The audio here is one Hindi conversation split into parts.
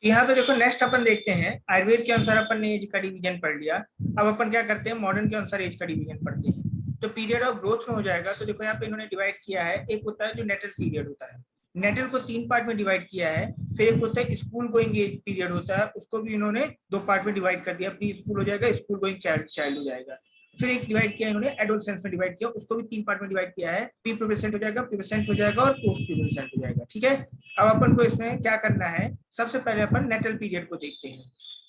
यहाँ पे देखो नेक्स्ट अपन देखते हैं, आयुर्वेद के अनुसार अपन ने एज का डिवीजन पढ़ लिया। अब अपन क्या करते हैं, मॉडर्न के अनुसार एज का डिवीजन पढ़ते हैं। तो पीरियड ऑफ ग्रोथ में हो जाएगा। तो देखो यहाँ पे इन्होंने डिवाइड किया है, एक होता है जो नेटल पीरियड होता है, नेटल को 3 पार्ट में डिवाइड किया है। फिर एक होता है स्कूल गोइंग एज पीरियड होता है, उसको भी इन्होंने 2 पार्ट में डिवाइड कर दिया, प्री स्कूल हो जाएगा, स्कूल गोइंग चाइल्ड हो जाएगा। फिर एक डिवाइड किया इन्होंने एडोलसेंस में डिवाइड किया, उसको भी 3 पार्ट में डिवाइड किया है, प्री प्यूबरेसेंट हो जाएगा, प्यूबरेसेंट हो जाएगा और पोस्ट प्यूबरेसेंट हो जाएगा। ठीक है, अब अपन को इसमें क्या करना है, सबसे पहले अपन नेटल पीरियड को देखते हैं।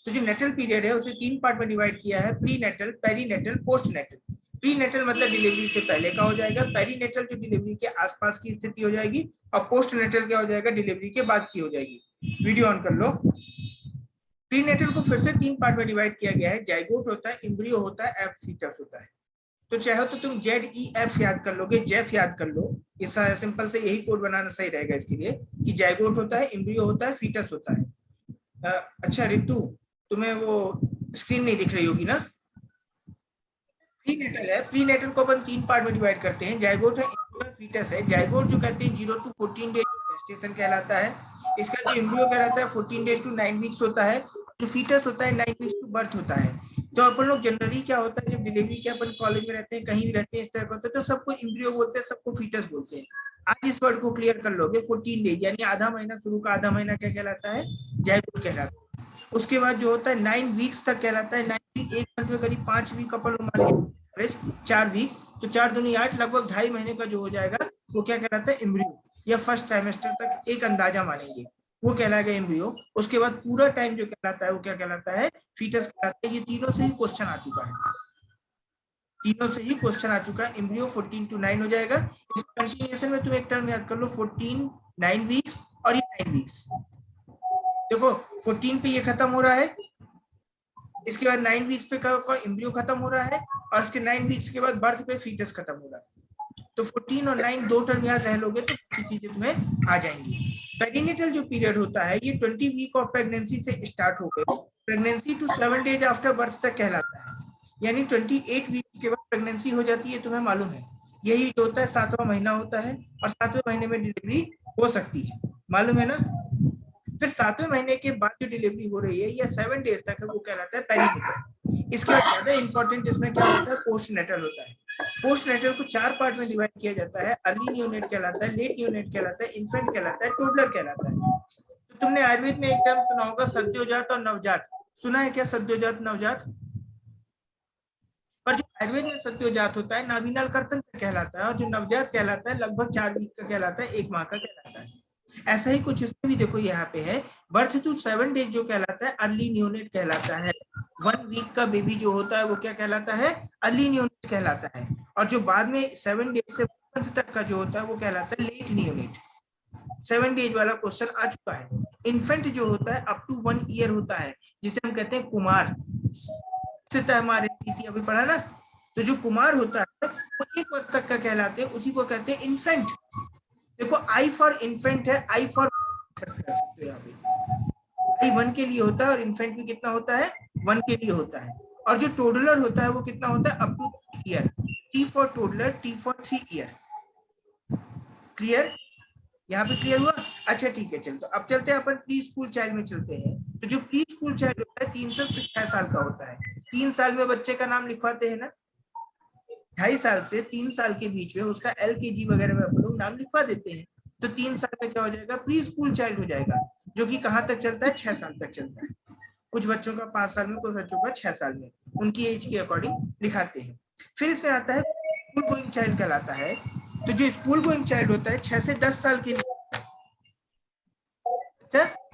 तो जो नेटल पीरियड है उसे 3 पार्ट में डिवाइड किया है, prenatal, perinatal, postnatal. Prenatal मतलब डिलीवरी से पहले का हो जाएगा, पेरी नेटल जो डिलीवरी के आसपास की स्थिति हो जाएगी, और पोस्ट नेटल क्या हो जाएगा, डिलीवरी के बाद की हो जाएगी। वीडियो ऑन कर लो। प्रीनेटल को फिर से 3 पार्ट में डिवाइड किया गया है, जाइगोट होता है, एम्ब्रियो होता है, एफ फीटस होता है। तो चाहे तो तुम ZEF याद कर लोगे, जेफ याद कर लो, इस सिंपल से यही कोड बनाना सही रहेगा इसके लिए, कि जाइगोट होता है, एम्ब्रियो होता है, फीटस होता है। अच्छा रितु, तुम्हें वो स्क्रीन नहीं दिख रही होगी ना। प्रीनेटल है, प्रीनेटल को अपन 3 पार्ट में डिवाइड करते हैं, जाइगोट है, फीटस है। जाइगोट जो कहते हैं 0 to 14 डेज जेस्टेशन कहलाता है। इसका जो एम्ब्रियो कहलाता है 14 डेज to 9 वीक्स होता है। जो फीटस होता है 9 वीक्स टू बर्थ होता है। तो अपन लोग जनरली क्या होता है, जब डिलीवरी के अपन कॉलेज में रहते हैं, कहीं भी रहते हैं, इस तरह का होता है, तो सबको एम्ब्रियो बोलते हैं, सबको फीटस बोलते हैं। आज इस वर्ड को क्लियर कर लोगे, 14 डेज यानी आधा महीना, शुरू का आधा महीना क्या कहलाता है, जाइगोट कहलाता है। उसके बाद जो होता है 9 वीक्स तक कहलाता है। 9 वीक एक मंथ में करीब 5 वीक अपन लोग मान लीजिए, 4 वीक, तो 4 दूनी 8, लगभग 2.5 महीने का जो हो जाएगा वो क्या कहलाता है, एम्ब्रियो, या फर्स्ट ट्राइमेस्टर तक एक अंदाजा मानेंगे, वो कहलाएगा एम्ब्रियो। उसके बाद पूरा टाइम जो कहलाता है वो क्या कहलाता है, फीटस कहलाता है। ये तीनों से ही क्वेश्चन आ चुका है, तीनों से ही क्वेश्चन आ चुका है। एम्ब्रियो 14 to 9 हो जाएगा। इस कंटिन्यूएशन में तुम एक टर्म याद कर लो, 14 9 वीक्स और ये 9 वीक्स। देखो 14 पे ये खत्म हो रहा है, इसके बाद 9 वीक्स पे का एम्ब्रियो खत्म हो रहा है, और इसके 9 वीक्स के बाद बर्थ पे फीटस खत्म हो रहा है। तो 14 और 9 दो टर्म याद रह लोगे तो बाकी चीजें तुम्हें आ जाएंगी। पेरिनेटल जो पीरियड होता है ये 20 वीक ऑफ प्रेगनेंसी से स्टार्ट होकर pregnancy to 7 days after birth तक कहलाता है। यानी 28 वीक के बाद प्रेगनेंसी हो जाती है, तुम्हें मालूम है। यही जो होता है 7वां महीना होता है, और 7वें महीने में डिलीवरी हो सकती है, मालूम है ना। फिर 7वें महीने के बाद जो डिलीवरी हो रही है या 7 डेज तक है, वो कहलाता है पेरीनेटल। इसके बाद ज्यादा इंपॉर्टेंट इसमें क्या होता है, पोस्ट नेटल होता है। पोस्ट नेटल को 4 पार्ट में डिवाइड किया जाता है, अर्ली न्यूनेट कहलाता है, लेट न्यूनेट कहलाता है, इन्फेंट कहलाता है, टोडलर कहलाता है। तो तुमने आयुर्वेद में एक टर्म सुना होगा, सद्योजात और नवजात, सुना है क्या, सद्योजात नवजात। पर जो आयुर्वेद में सद्योजात होता है नाभिनाल कर्तन का कहलाता है, और जो नवजात कहलाता है लगभग 4 वीक का कहलाता है, 1 माह का कहलाता है। ऐसा ही कुछ इसमें भी देखो यहाँ पे है, बर्थ टू 7 डेज जो कहलाता है अर्ली न्यूनेट कहलाता है। 1 वीक का बेबी जो होता है वो क्या कहलाता है, अर्ली न्यूनेट कहलाता है। और जो बाद में 7 डेज से मंथ तक का जो होता है वो कहलाता है लेट न्यूनेट। 7 डेज वाला क्वेश्चन आ चुका है। इन्फेंट जो होता है अप टू 1 ईयर होता है, जिसे हम कहते हैं कुमार, हमारे थी अभी पढ़ा ना। तो जो कुमार होता है वो 1 वर्ष तक का कहलाते हैं, उसी को कहते हैं इन्फेंट। देखो आई फॉर इन्फेंट है, आई फॉर आई 1 के लिए होता है, और इन्फेंट भी कितना होता है, 1 के लिए होता है। और जो टोडलर होता है वो कितना होता है, up to 3 year, T for toddler, T for 3 year. Clear, यहाँ पे क्लियर हुआ। अच्छा ठीक है, चलते अब चलते हैं अपन प्री स्कूल चाइल्ड में चलते हैं। तो जो प्री स्कूल चाइल्ड होता है 3 से 6 साल का होता है। 3 साल में बच्चे का नाम लिखवाते हैं ना, 2.5 साल से 3 साल के बीच में उसका LKG वगैरह में अपन लोग नाम लिखवा देते हैं। तो 3 साल में क्या हो जाएगा, प्री स्कूल चाइल्ड हो जाएगा, जो कि कहाँ तक चलता है, 6 साल तक चलता है। कुछ बच्चों का 5 साल में, कुछ बच्चों का 6 साल में, उनकी एज के अकॉर्डिंग लिखाते हैं। फिर इसमें आता है स्कूल गोइंग चाइल्ड कहलाता है। तो जो स्कूल गोइंग चाइल्ड होता है 6 से 10 साल के लिए,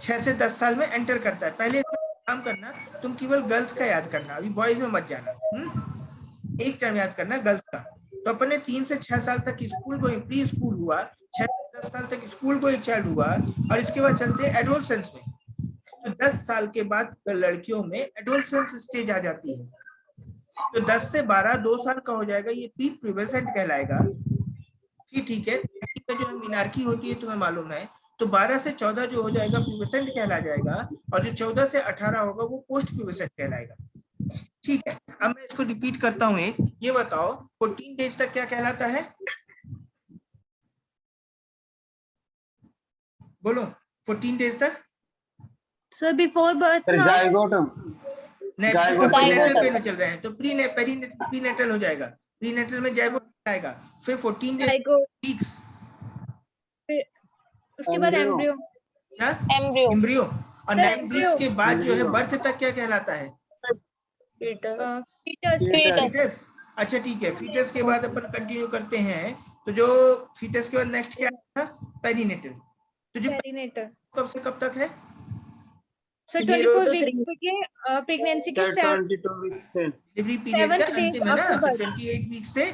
6 से 10 साल में एंटर करता है। पहले काम करना, तुम केवल गर्ल्स का याद करना, अभी बॉयज में मत जाना। एक टर्म याद करना गर्ल्स का। तो अपन ने 3 से 6 साल तक स्कूल गोइंग प्री स्कूल हुआ, 6 से 10 साल तक स्कूल गोइंग चाइल्ड हुआ, और इसके बाद चलते हैं एडोलसेंस में। तो 10 साल के बाद लड़कियों में एडोलसेंस स्टेज आ जाती है। तो 10 से 12 2 साल का हो जाएगा, ये प्री प्यूबरेसेंट कहलाएगा। ठीक है, जो मीनार्की होती है तुम्हें मालूम है। तो 12 से 14 जो हो जाएगा प्यूबरेसेंट कहला जाएगा, और जो 14 से 18 होगा वो पोस्ट प्यूबरेसेंट कहलाएगा। ठीक है, अब मैं इसको रिपीट करता हूँ। ये बताओ 14 डेज तक क्या कहलाता है, बोलो 14 डेज तक सर बिफोर बर्थ ना, जायगोट नेटल पे चल रहे हैं तो प्रीनेटल हो जाएगा। प्रीनेटल में जायगोट आएगा, फिर 14 वीक्स, उसके बाद एम्ब्रियो, क्या एम्ब्रियो, एम्ब्रियो, और 9 वीक्स के बाद जो है बर्थ तक क्या कहलाता है? फीटस। अच्छा ठीक है, फीटस के बाद अपन कंटिन्यू करते हैं। तो जो फीटस के बाद नेक्स्ट क्या था? पेरीनेटल। तो जो पेरीनेटल कब से कब तक है? सर 24 वीक के प्रेगनेंसी के 22 वीक से डिलीवरी पीरियड का अंतिम है ना, तो आफ्टर 28 वीक से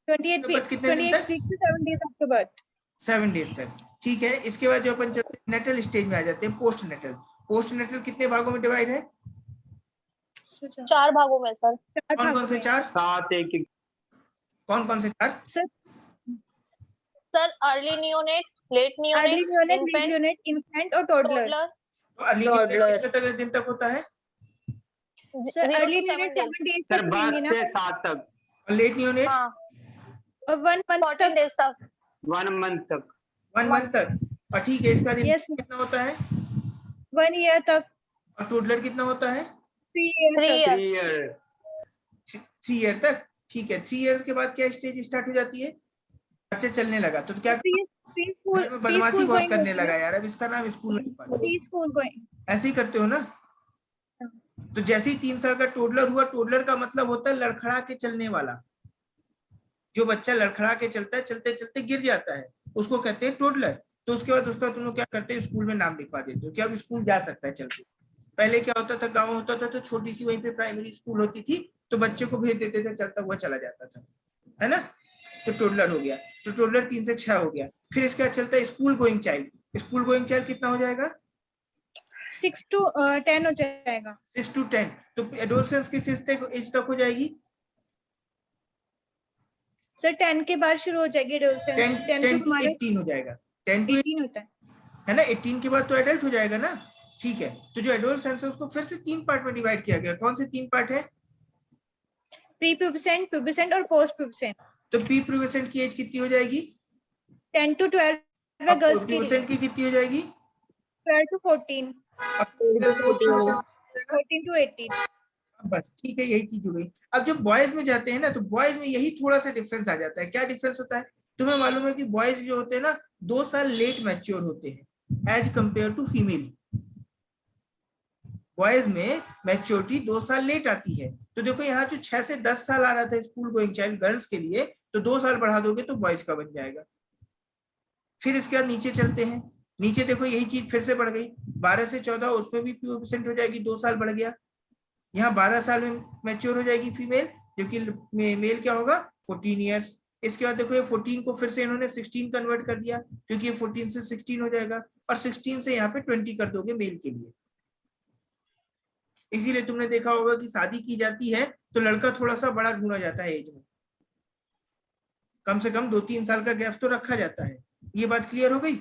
28 वीक, कितने दिन तक? 28 से 7 डेज आफ्टर बर्थ, 7 डेज तक। ठीक है, इसके बाद जो अपन चलते हैं नेटल स्टेज में आ जाते हैं, पोस्ट नेटल। पोस्ट नेटल कितने भागों में डिवाइड है? 4 भागों में सर। कौन कौन से 4? 7 एक कौन कौन से 4? Sir early neonate, late neonate, infant और टोडलर। तो अर्ली कितने दिन तक होता है? सर अर्ली नियोनेट 7 डेज तक रहेंगे ना, 7 तक, और लेट नियोनेट और 1 मंथ 14 डेज तक, 1 मंथ तक, 1 मंथ तक। और ठीक है, इसका कितना होता है? 1 ईयर तक। और टोडलर कितना होता है? 3 ईयर 3 ईयर तक। ठीक है, 3 इयर्स के बाद क्या स्टेज स्टार्ट हो जाती है? बच्चा चलने लगा तो क्या बदमाशी बहुत करने लगा यार, अब इसका नाम स्कूल में ऐसे ही करते हो ना। तो जैसे ही 3 साल का टोडलर हुआ, टोडलर का मतलब होता है लड़खड़ा के चलने वाला। जो बच्चा लड़खड़ा के चलता है, चलते चलते गिर जाता है, उसको कहते हैं टोडलर। तो उसके बाद उसका तुम लोग क्या करते हैं, स्कूल में नाम लिखवा देते हो कि अब स्कूल जा सकता है चलते। पहले क्या होता था, गाँव होता था तो छोटी सी वहीं पे प्राइमरी स्कूल होती थी, तो बच्चे को भेज देते थे, चलता हुआ चला जाता था, है ना। तो टोडलर हो गया। तो टोडलर 3 से 6 हो गया। फिर इसका चलता है school going child. School going child कितना हो जाएगा? 6 to 10 हो जाएगा। 6 to 10। तो एडोलसेंस किस एज तक हो जाएगी? सर 10 के बाद शुरू हो जाएगी एडोलसेंस। 10 to 18 हो जाएगा। 10 to 18 होता है ना। 18 के बाद तो एडल्ट हो जाएगा ना। ठीक है, तो जो एडोलसेंस है उसको फिर से 3 पार्ट में डिवाइड किया गया। कौन से 3 पार्ट है? प्री प्यूबसेंट, प्यूबसेंट और पोस्ट प्यूबसेंट। तो प्री प्यूबसेंट की एज कितनी हो जाएगी? 10 to 12 है गर्ल्स की। प्यूबसेंट की कितनी हो जाएगी? 12 to 14, 14 to 18। बस ठीक है, यही चीज हो गई। अब जब बॉयज में जाते हैं ना, तो बॉयज में यही थोड़ा सा डिफरेंस आ जाता है। क्या डिफरेंस होता है? तुम्हें मालूम है कि बॉयज जो होते हैं ना 2 साल लेट मैच्योर होते हैं as compare to female. Boys में मैच्योरिटी 2 साल लेट आती है। तो देखो यहाँ जो 6 से 10 साल आ रहा था स्कूल गोइंग चाइल्ड गर्ल्स के लिए, तो 2 साल बढ़ा दोगे तो बॉयज का बन जाएगा। फिर इसके बाद नीचे चलते हैं। नीचे देखो यही चीज फिर से बढ़ गई, 12 से 14 उसमें भी प्यूबसेंट हो जाएगी, 2 साल बढ़ गया। यहाँ 12 साल में मैच्योर हो जाएगी फीमेल, जबकि मेल क्या होगा 14 ईयर्स। इसके बाद देखो ये 14 को फिर से इन्होंने 16 कन्वर्ट कर दिया, क्योंकि ये 14 से 16 हो जाएगा, और 16 से यहाँ पे 20 कर दोगे मेल के लिए। इसीलिए तुमने देखा होगा कि शादी की जाती है तो लड़का थोड़ा सा बड़ा ढूंढा जाता है एज में, कम से कम 2-3 साल का गैप तो रखा जाता है। ये बात क्लियर हो गई?